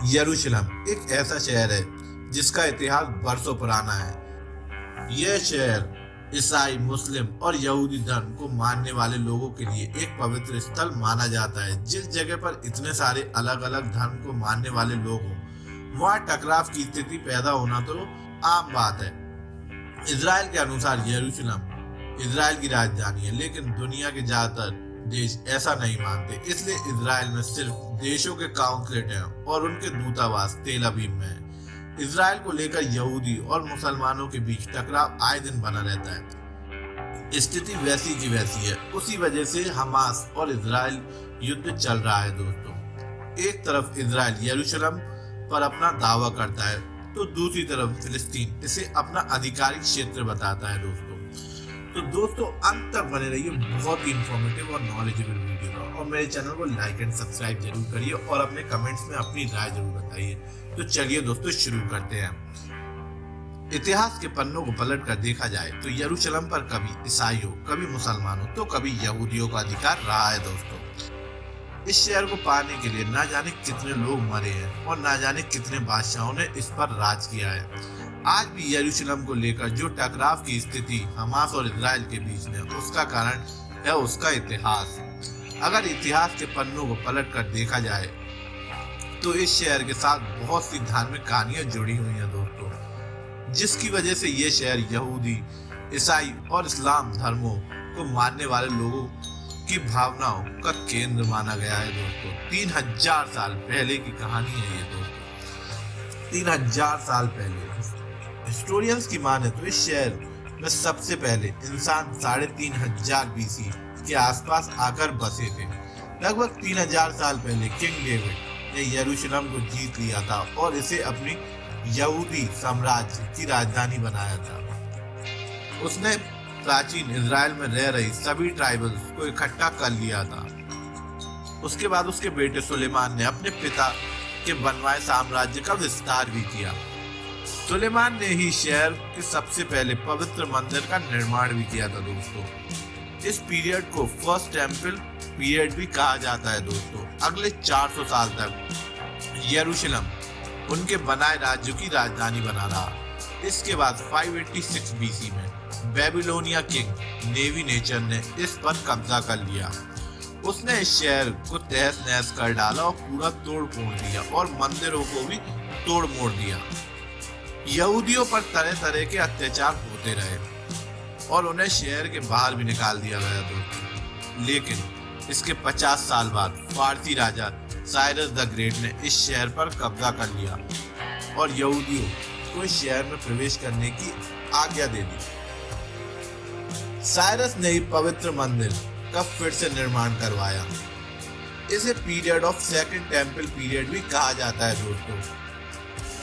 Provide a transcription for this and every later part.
यरूशलेम एक ऐसा शहर है जिसका इतिहास बरसों पुराना है। यह शहर ईसाई, मुस्लिम और यहूदी धर्म को मानने वाले लोगों के लिए एक पवित्र स्थल माना जाता है। जिस जगह पर इतने सारे अलग अलग धर्म को मानने वाले लोग हों, वहाँ टकराव की स्थिति पैदा होना तो आम बात है। इजराइल के अनुसार यरूशलेम इजराइल की राजधानी है, लेकिन दुनिया के ज्यादातर देश ऐसा नहीं मानते। इसलिए इजराइल में सिर्फ देशों के काउंसलेट हैं और उनके दूतावास तेल अवीव में है। इजराइल को लेकर यहूदी और मुसलमानों के बीच टकराव आए दिन बना रहता है। स्थिति वैसी की वैसी है। उसी वजह से हमास और इजराइल युद्ध चल रहा है दोस्तों। एक तरफ इजराइल यरूशलेम पर अपना दावा करता है, तो दूसरी तरफ फिलिस्तीन इसे अपना आधिकारिक क्षेत्र बताता है दोस्तों। तो दोस्तों अंत तक बने रहिए, बहुत ही इंफॉर्मेटिव और नॉलेजेबल वीडियो का। और मेरे चैनल को लाइक एंड सब्सक्राइब जरूर करिए और अपने कमेंट्स में अपनी राय जरूर बताइए। तो चलिए दोस्तों शुरू करते हैं। इतिहास के पन्नों को पलट कर देखा जाए तो यरूशलेम पर कभी ईसाइयों, कभी मुसलमानों, तो कभी यहूदियों का अधिकार रहा है दोस्तों। इस शहर को पाने के लिए ना जाने कितने लोग मरे हैं और ना जाने कितने बादशाहों ने इस पर राज किया है। आज भी यरूशलेम को लेकर जो टकराव की स्थिति हमास और इजराइल के बीच में, उसका कारण है उसका इतिहास। अगर इतिहास के पन्नों को पलट कर देखा जाए तो इस शहर के साथ बहुत सी धार्मिक कहानियां जुड़ी हुई हैं दोस्तों, जिसकी वजह से ये शहर यहूदी, ईसाई और इस्लाम धर्मों को मानने वाले लोगों की भावनाओं का केंद्र माना गया है दोस्तों। 3000 साल पहले की कहानी है ये दोस्तों। 3000 साल पहले हिस्टोरियंस की माने तो इस शहर में सबसे पहले इंसान 3500 बीसी के आसपास आकर बसे थे। लगभग 3000 साल पहले किंग डेविड ने यरूशलेम को जीत लिया था और इसे अपनी यहूदी साम्राज्य की राजधानी बनाया था। उसने प्राचीन इजराइल में रह रही सभी ट्राइबल्स को इकट्ठा कर लिया था। उसके बाद उसके बेटे सुलेमान ने अपने पिता के बनवाए साम्राज्य का विस्तार भी किया। सुलेमान ने ही शहर के सबसे पहले पवित्र मंदिर का निर्माण भी किया था दोस्तों। इस पीरियड को फर्स्ट टेम्पल पीरियड भी कहा जाता है दोस्तों। अगले 400 साल तक यरूशलेम उनके बनाए राज्य की राजधानी बना रहा। इसके बाद 586 बीसी में बेबीलोनिया किंग नेबूकदनेस्सर ने इस पर कब्जा कर लिया। उसने इस शहर को तहस नहस कर डाला और पूरा तोड़ फोड़ दिया और मंदिरों को भी तोड़ मोड़ दिया। यहूदियों पर तरह तरह के अत्याचार होते रहे और उन्हें शहर के बाहर भी निकाल दिया गया दोस्तों। लेकिन इसके 50 साल बाद फारसी राजा साइरस द ग्रेट ने इस शहर पर कब्जा कर लिया और यहूदियों को इस शहर में प्रवेश करने की आज्ञा दे दी। साइरस ने ही पवित्र मंदिर का फिर से निर्माण करवाया। इसे period of second temple period भी कहा जाता है दोस्तों।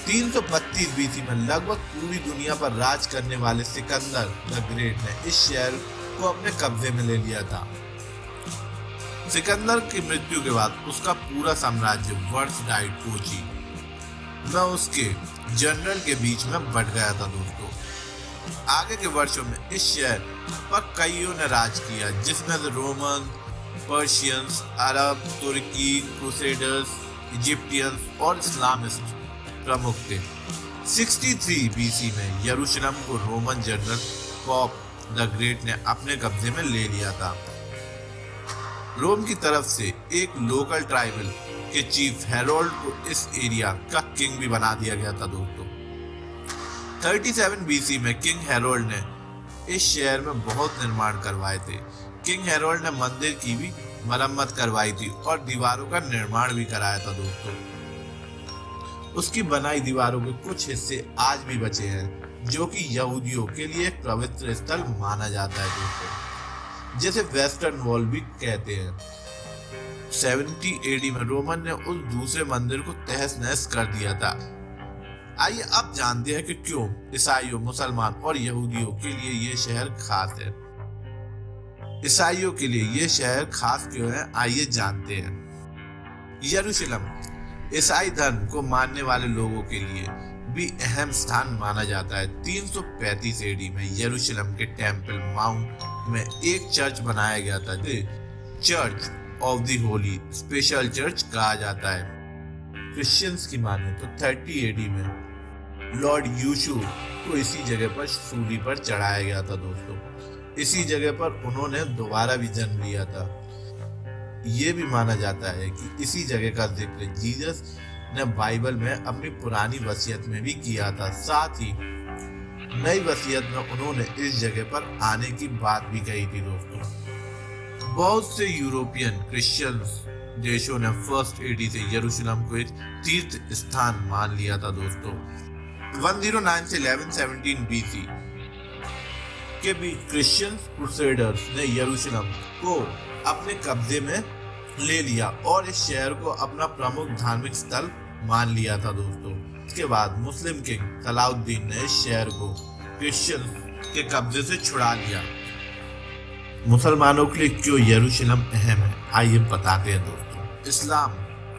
332 बीसी में लगभग पूरी दुनिया पर राज करने वाले सिकंदर द ग्रेट ने इस शहर को अपने कब्जे में ले लिया था। सिकंदर की मृत्यु के बाद उसका पूरा साम्राज्य वर्ष डाइड कोची में उसके जनरल के बीच में बट गया था दोस्तों। आगे के वर्षों में इस शहर पर कईयों ने राज किया, जिसमें रोमन, पर्शियंस, अरब, तुर्की, क्रूसेडर्स, इजिप्टियंस और इस्लामिस्ट प्रमुख थे। 63 बीसी में यरूशलेम को Roman general pop the great ने अपने कब्जे में ले लिया था। रोम की तरफ से एक लोकल ट्राइबल के चीफ हेरोल्ड को इस एरिया का किंग भी बना दिया गया था दोस्तों। 37 बीसी में किंग हेरोल्ड ने इस शहर में बहुत निर्माण करवाए थे। किंग हेरोल्ड ने मंदिर की भी मरम्मत करवाई थी और दीवारों का निर्माण भी कराया था दोस्तों। उसकी बनाई दीवारों के कुछ हिस्से आज भी बचे हैं, जो कि यहूदियों के लिए एक पवित्र स्थल माना जाता है दोस्तों, जैसे वेस्टर्न वॉल भी कहते हैं। 70 एडी में रोमन ने उस दूसरे मंदिर को तहस नहस कर दिया था। आइए अब जानते हैं कि क्यों ईसाइयों, मुसलमान और यहूदियों के लिए ये शहर खास है। ईसाइयों के लिए ये शहर खास क्यों है, आइए जानते हैं। यरूशलेम ईसाई धर्म को मानने वाले लोगों के लिए भी अहम स्थान माना जाता है। 335 एडी में यरूशलेम के टेम्पल माउंट में एक चर्च बनाया गया था, church of the Holi special church कहा जाता है। क्रिश्चियंस की माने तो 30 एडी में लॉर्ड यीशु को इसी जगह पर सूली पर चढ़ाया गया था दोस्तों। इसी जगह पर उन्होंने दोबारा भी जन्म लिया था। ये भी माना जाता है कि इसी जगह का जिक्र जीसस ने बाइबल में अपनी पुरानी वसीयत में भी किया था। साथ ही नई वसीयत में उन्होंने इस जगह पर आने की बात भी कही थी दोस्तों। बहुत से यूरोपियन क्रिश्चियंस देशों ने फर्स्ट एडी से यरूशलेम को एक तीर्थ स्थान मान लिया था दोस्तों। 109 से 1117 BC के बीच क्रिश्चियन क्रूसेडर्स ने यरूशलेम को अपने कब्जे में ले लिया और इस शहर को अपना प्रमुख धार्मिक स्थल मान लिया था दोस्तों। इसके बाद मुस्लिम किंग सलाउद्दीन ने इस शहर को क्रिश्चियन के कब्जे से छुड़ा लिया। मुसलमानों के लिए क्यों यरूशलेम अहम है, आइए बताते हैं दोस्तों। इस्लाम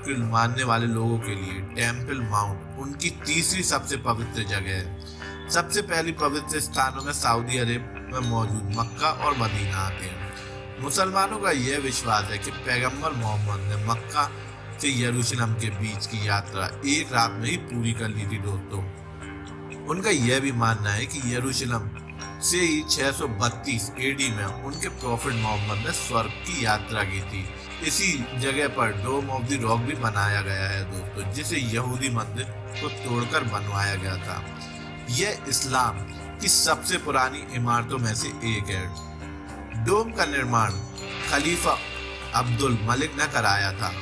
के मानने वाले लोगों के लिए टेम्पल माउंट उनकी तीसरी सबसे पवित्र जगह है। सबसे पहली पवित्र स्थानों में सऊदी अरब में मौजूद मक्का और मदीना आते हैं। मुसलमानों का यह विश्वास है कि पैगंबर मोहम्मद ने मक्का से यरूशलेम के बीच की यात्रा एक रात में ही पूरी कर ली थी दोस्तों। उनका यह भी मानना है कि यरूशलेम से ही 632 एडी में उनके प्रॉफिट मोहम्मद ने स्वर्ग की यात्रा की थी। इसी जगह पर डोम ऑफ द रॉक भी बनाया गया है दोस्तों, जिसे यहूदी मंदिर को तोड़कर बनवाया गया था। यह इस्लाम की सबसे पुरानी इमारतों में से एक है। डोम का निर्माण खलीफा अब्दुल मलिक ने कराया था।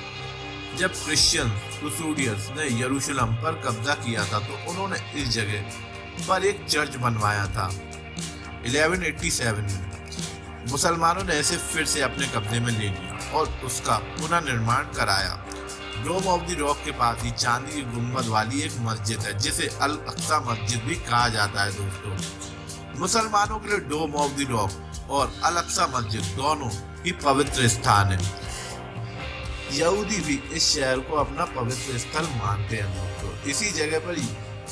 जब क्रिश्चियन क्रूसेडर्स ने यरूशलेम पर कब्जा किया था तो उन्होंने इस जगह पर एक चर्च बनवाया था। 1187 में मुसलमानों ने इसे फिर से अपने कब्जे में ले लिया और उसका पुनर्निर्माण कराया। डोम ऑफ द रॉक के पास ही चांदी की गुंबद वाली एक मस्जिद है, जिसे अल अक्सा मस्जिद भी कहा जाता है दोस्तों। मुसलमानों के लिए डोम ऑफ द रॉक और अल अक्सा मस्जिद दोनों ही पवित्र स्थान है। यहूदी भी इस शहर को अपना पवित्र स्थल मानते हैं दोस्तों। इसी जगह पर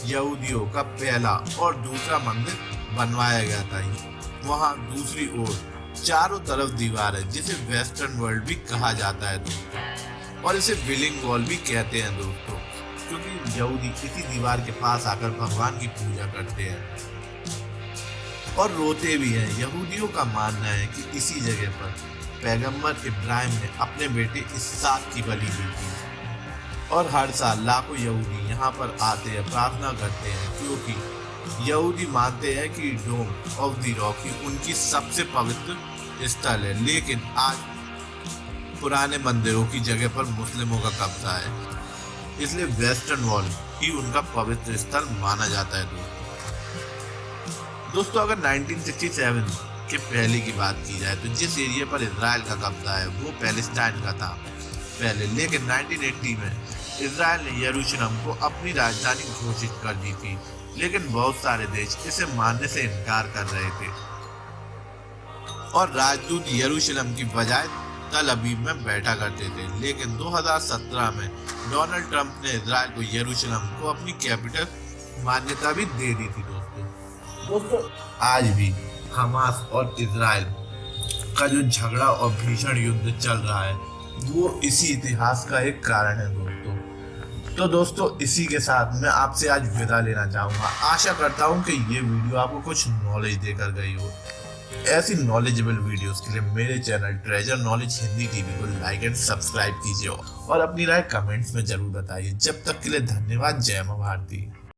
यहूदियों का पहला और दूसरा मंदिर बनवाया गया था। वहाँ दूसरी ओर चारों तरफ दीवार है, जिसे वेस्टर्न वर्ल्ड भी कहा जाता है दोस्तों, और इसे विलिंग वॉल भी कहते हैं दोस्तों, क्योंकि यहूदी इसी दीवार के पास आकर भगवान की पूजा करते हैं और रोते भी हैं। यहूदियों का मानना है कि इसी जगह पर पैगंबर इब्राहिम ने अपने बेटे इसहाक की बलि दी थी और हर साल लाखों यहूदी यहाँ पर आते हैं, प्रार्थना करते हैं, क्योंकि यहूदी मानते हैं कि डोम ऑफ द रॉक ही उनकी सबसे पवित्र स्थल है। लेकिन आज पुराने मंदिरों की जगह पर मुस्लिमों का कब्जा है, इसलिए वेस्टर्न वॉल ही उनका पवित्र स्थल माना जाता है दोस्तों। अगर 1967 के पहले की बात की जाए तो जिस एरिया पर इजराइल का कब्जा है वो पैलेस्टाइन का था पहले, लेकिन 1980 में इजराइल ने यरूशलेम को अपनी राजधानी घोषित कर दी थी, लेकिन बहुत सारे देश इसे मानने से इनकार कर रहे थे और राजदूत यरूशलेम की बजाय तल अबीब में बैठा करते थे। लेकिन 2017 में डोनाल्ड ट्रंप ने इजराइल को यरूशलेम को अपनी कैपिटल मान्यता भी दे दी थी दोस्तों। आज भी हमास और इजराइल का जो झगड़ा और भीषण युद्ध चल रहा है वो इसी इतिहास का एक कारण है दोस्तों। तो दोस्तों इसी के साथ मैं आपसे आज विदा लेना चाहूंगा। आशा करता हूं कि ये वीडियो आपको कुछ नॉलेज देकर गई हो। ऐसी नॉलेजेबल वीडियोस के लिए मेरे channel treasure knowledge Hindi TV को लाइक एंड सब्सक्राइब कीजिए और अपनी राय कमेंट्स में जरूर बताइए। जब तक के लिए धन्यवाद। जय मां भारती।